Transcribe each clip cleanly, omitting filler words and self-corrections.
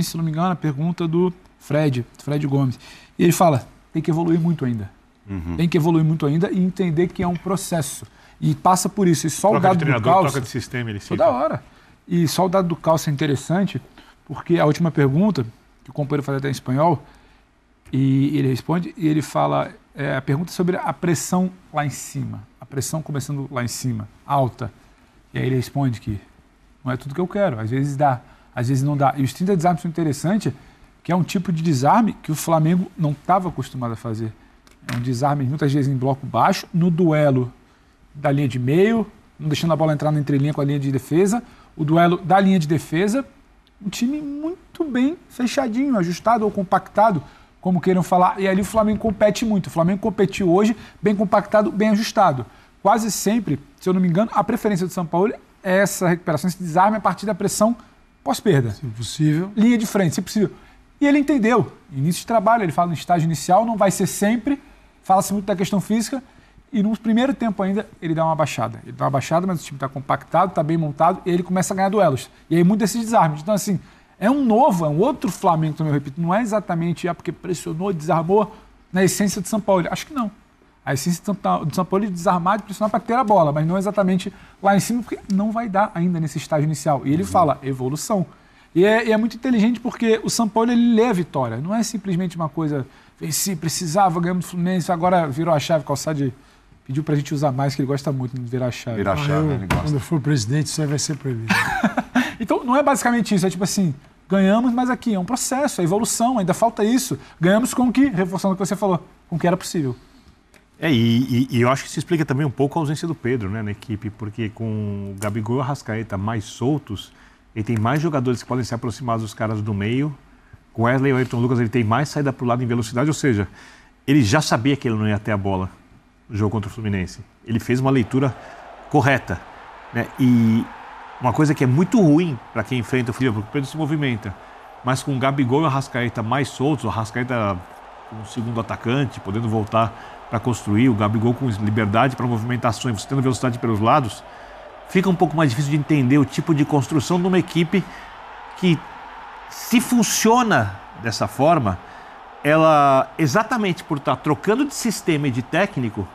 se não me engano, a pergunta do Fred Gomes. E ele fala, tem que evoluir muito ainda. Tem que evoluir muito ainda e entender que é um processo. E passa por isso. E só troca o dado de treinador, do Calça, troca de sistema, ele cita. toda hora. E só o dado do Calça é interessante, porque a última pergunta, que o companheiro faz até em espanhol, e ele responde, e ele fala, a pergunta sobre a pressão lá em cima. A pressão começando lá em cima, alta. E aí ele responde que não é tudo que eu quero. Às vezes dá, às vezes não dá. E os 30 desarmes são interessantes, que é um tipo de desarme que o Flamengo não estava acostumado a fazer. É um desarme, muitas vezes, em bloco baixo, no duelo da linha de meio, não deixando a bola entrar na entrelinha com a linha de defesa, o duelo da linha de defesa, um time muito bem fechadinho, ajustado ou compactado, como queiram falar, e ali o Flamengo compete muito. O Flamengo competiu hoje bem compactado, bem ajustado. Quase sempre, se eu não me engano, a preferência do São Paulo é essa recuperação, esse desarme a partir da pressão pós-perda. Se possível. Linha de frente, se possível. E ele entendeu. Início de trabalho, ele fala no estágio inicial, não vai ser sempre, fala-se muito da questão física, e no primeiro tempo ainda ele dá uma baixada. Ele dá uma baixada, mas o time está compactado, está bem montado, e ele começa a ganhar duelos. E aí muito desses desarmes. Então, assim, é um outro Flamengo também, eu repito, não é exatamente porque pressionou, desarmou na essência do São Paulo. Acho que não. A essência do São Paulo é desarmar e pressionar para ter a bola, mas não exatamente lá em cima, porque não vai dar ainda nesse estágio inicial. E ele fala, evolução. E é muito inteligente porque o São Paulo ele lê a vitória. Não é simplesmente uma coisa, venci, precisava, ganhamos do Fluminense, agora virou a chave, Calçade pediu pra gente usar mais, que ele gosta muito de virar a chave. Virar a chave, ele gosta. Quando eu for presidente, isso aí vai ser proibido. Então não é basicamente isso, é tipo assim, ganhamos, mas aqui é um processo, é evolução, ainda falta isso. Ganhamos com o que, reforçando o que você falou, com o que era possível. E eu acho que isso explica também um pouco a ausência do Pedro, né, na equipe, porque com o Gabigol e o Arrascaeta mais soltos, ele tem mais jogadores que podem se aproximar dos caras do meio. Com o Wesley e o Ayrton Lucas, ele tem mais saída para o lado em velocidade, ou seja, ele já sabia que ele não ia ter a bola no jogo contra o Fluminense. Ele fez uma leitura correta, né? E uma coisa que é muito ruim para quem enfrenta o Fluminense, porque o Pedro se movimenta, mas com o Gabigol e o Arrascaeta mais soltos, o Arrascaeta como segundo atacante, podendo voltar para construir, o Gabigol com liberdade para movimentações, você tendo velocidade pelos lados, fica um pouco mais difícil de entender o tipo de construção de uma equipe que, se funciona dessa forma, ela, exatamente por estar trocando de sistema e de técnico,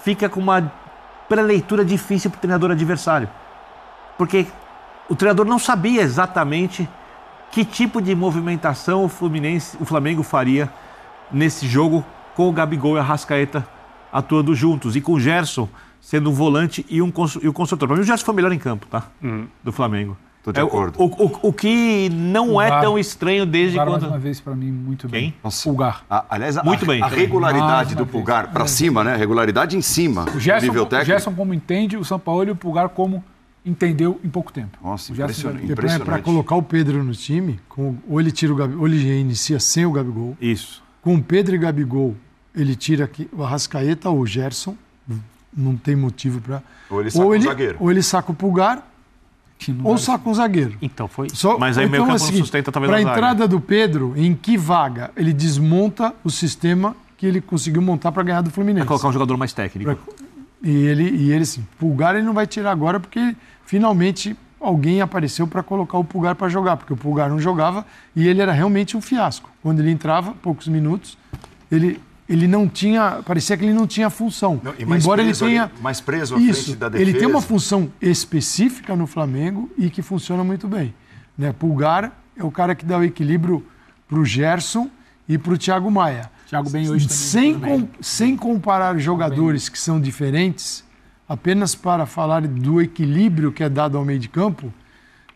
fica com uma preleitura difícil para o treinador adversário. Porque o treinador não sabia exatamente que tipo de movimentação o Flamengo faria nesse jogo com o Gabigol e a Arrascaeta atuando juntos. E com o Gerson sendo um volante e o construtor. Para mim o Gerson foi melhor em campo, tá? Do Flamengo. Tô de acordo. O que não é tão estranho desde Pulgar, quando... mais uma vez, para mim, muito Quem? bem. Nossa. Pulgar. Aliás, Muito bem. A regularidade Mais uma do Pulgar para cima, né? Regularidade em cima. O Gerson, nível técnico. Gerson como entende, o São Paulo e o Pulgar como entendeu em pouco tempo. Nossa, O Gerson impressionante. Para colocar o Pedro no time, ou ele tira o Gabigol, ou ele já inicia sem o Gabigol. Isso. Com o Pedro e Gabigol, ele tira aqui o Arrascaeta ou o Gerson. Não tem motivo para... Ou ele saca o zagueiro. Ou ele saca o Pulgar, ou saca um zagueiro. Então foi. Só, Mas aí o meio campo não sustenta talvez para a a zaga. entrada do Pedro, em que vaga ele desmonta o sistema que ele conseguiu montar para ganhar do Fluminense? Vai colocar um jogador mais técnico. E ele assim, Pulgar ele não vai tirar agora porque finalmente alguém apareceu para colocar o Pulgar para jogar, porque o Pulgar não jogava e ele era realmente um fiasco. Quando ele entrava, poucos minutos, ele não tinha, parecia que ele não tinha função. Não, embora ele tenha ali, mais preso à frente da defesa. Ele tem uma função específica no Flamengo e que funciona muito bem, né? Pulgar é o cara que dá o equilíbrio para o Gerson e para o Thiago Maia. Thiago bem hoje também. Sem comparar jogadores que são diferentes, apenas para falar do equilíbrio que é dado ao meio de campo,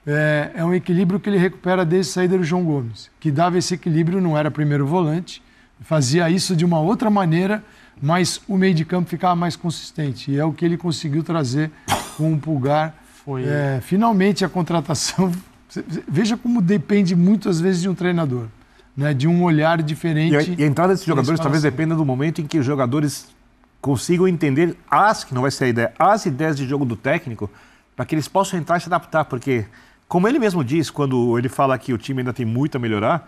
é um equilíbrio que ele recupera desde a saída do João Gomes, que dava esse equilíbrio, não era primeiro volante, fazia isso de uma outra maneira, mas o meio de campo ficava mais consistente. E é o que ele conseguiu trazer com o Pulgar. Finalmente a contratação... Veja como depende muitas vezes de um treinador, né? De um olhar diferente. E a entrada desses jogadores talvez dependa do momento em que os jogadores consigam entender que não vai ser a ideia, as ideias de jogo do técnico, para que eles possam entrar e se adaptar. Porque, como ele mesmo diz, quando ele fala que o time ainda tem muito a melhorar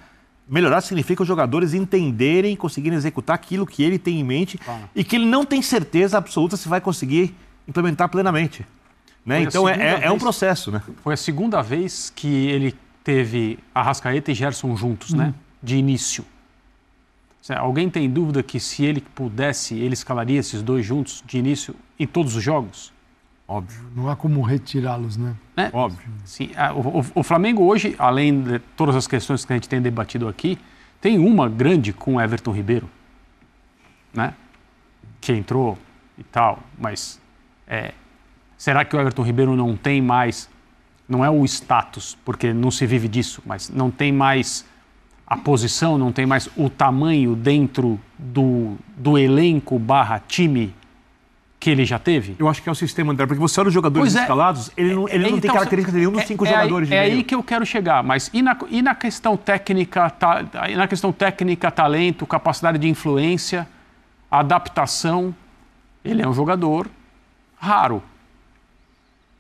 significa os jogadores entenderem, conseguirem executar aquilo que ele tem em mente e que ele não tem certeza absoluta se vai conseguir implementar plenamente. Né? Então é um processo. Né? Foi a segunda vez que ele teve Arrascaeta e Gerson juntos, né? De início. Alguém tem dúvida que se ele pudesse, ele escalaria esses dois juntos de início em todos os jogos? Óbvio. Não há como retirá-los, né? Óbvio. Sim. O Flamengo hoje, além de todas as questões que a gente tem debatido aqui, tem uma grande com o Everton Ribeiro, né? Que entrou e tal, mas será que o Everton Ribeiro não tem mais, não é o status, porque não se vive disso, mas não tem mais a posição, não tem mais o tamanho dentro do elenco / time que ele já teve? Eu acho que é o sistema, André, porque você olha os jogadores escalados, ele não tem característica nenhuma dos 5 jogadores de meio. É aí que eu quero chegar, mas e na questão técnica, talento, capacidade de influência, adaptação? Ele é um jogador raro.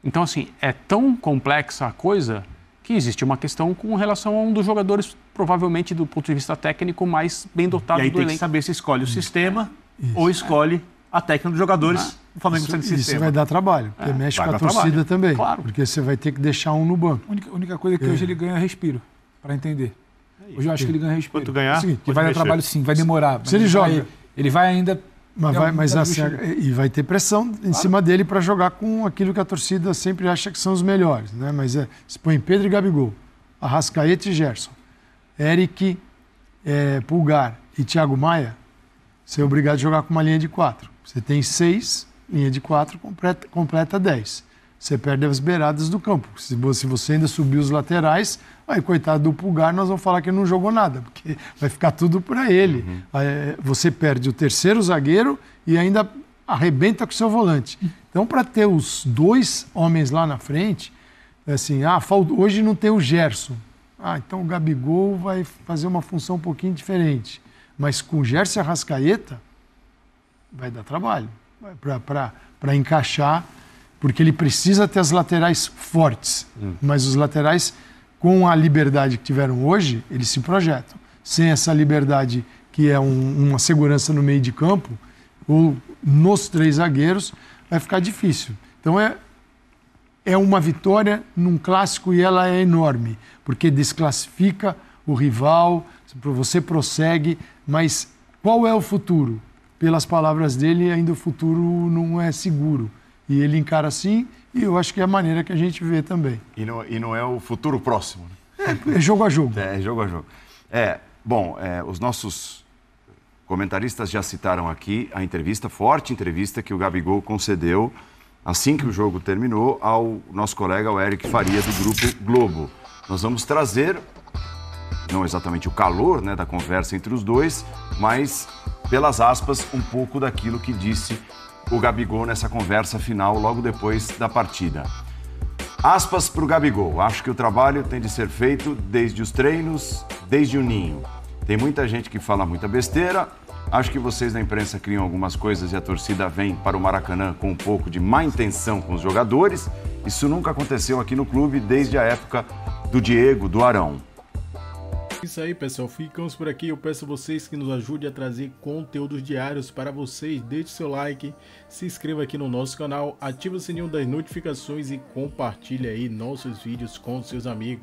Então, assim, é tão complexa a coisa que existe uma questão com relação a um dos jogadores, provavelmente, do ponto de vista técnico, mais bem dotado do elenco. E aí tem que saber se escolhe o sistema ou escolhe a técnica dos jogadores. O Flamengo precisa de sistema. Isso vai dar trabalho, porque mexe com a torcida também. Claro. Porque você vai ter que deixar um no banco. A única coisa que hoje ele ganha é respiro, para entender. Hoje eu acho que ele ganha respiro. Quanto ganhar? Que vai dar trabalho sim, vai demorar. Se ele joga. Ele vai ainda... E vai ter pressão em cima dele para jogar com aquilo que a torcida sempre acha que são os melhores, né? Mas se põe Pedro e Gabigol, Arrascaeta e Gerson, Eric, Pulgar e Thiago Maia, você é obrigado a jogar com uma linha de 4. Você tem 6, linha de 4, completa 10. Você perde as beiradas do campo. Se você ainda subir os laterais, aí, coitado do Pulgar, nós vamos falar que ele não jogou nada, porque vai ficar tudo para ele. Aí, você perde o terceiro zagueiro e ainda arrebenta com o seu volante. Então, para ter os 2 homens lá na frente, assim, hoje não tem o Gerson. Então o Gabigol vai fazer uma função um pouquinho diferente. Mas com o Gerson e a Arrascaeta, vai dar trabalho para encaixar, porque ele precisa ter as laterais fortes. Mas os laterais, com a liberdade que tiveram hoje, eles se projetam. Sem essa liberdade, que é uma segurança no meio de campo, ou nos 3 zagueiros, vai ficar difícil. Então é uma vitória num clássico e ela é enorme, porque desclassifica o rival, você prossegue, mas qual é o futuro? Pelas palavras dele, ainda o futuro não é seguro. E ele encara assim, e eu acho que é a maneira que a gente vê também. E não é o futuro próximo, né? É jogo a jogo. É jogo a jogo. Os nossos comentaristas já citaram aqui a forte entrevista que o Gabigol concedeu assim que o jogo terminou ao nosso colega, o Eric Faria, do Grupo Globo. Nós vamos trazer, não exatamente o calor, né, da conversa entre os dois, mas, pelas aspas, um pouco daquilo que disse o Gabigol nessa conversa final, logo depois da partida. Aspas para o Gabigol. Acho que o trabalho tem de ser feito desde os treinos, desde o ninho. Tem muita gente que fala muita besteira. Acho que vocês da imprensa criam algumas coisas e a torcida vem para o Maracanã com um pouco de má intenção com os jogadores. Isso nunca aconteceu aqui no clube desde a época do Diego, do Arão. Isso aí, pessoal, ficamos por aqui. Eu peço a vocês que nos ajudem a trazer conteúdos diários para vocês. Deixe seu like, se inscreva aqui no nosso canal, ative o sininho das notificações e compartilhe aí nossos vídeos com seus amigos.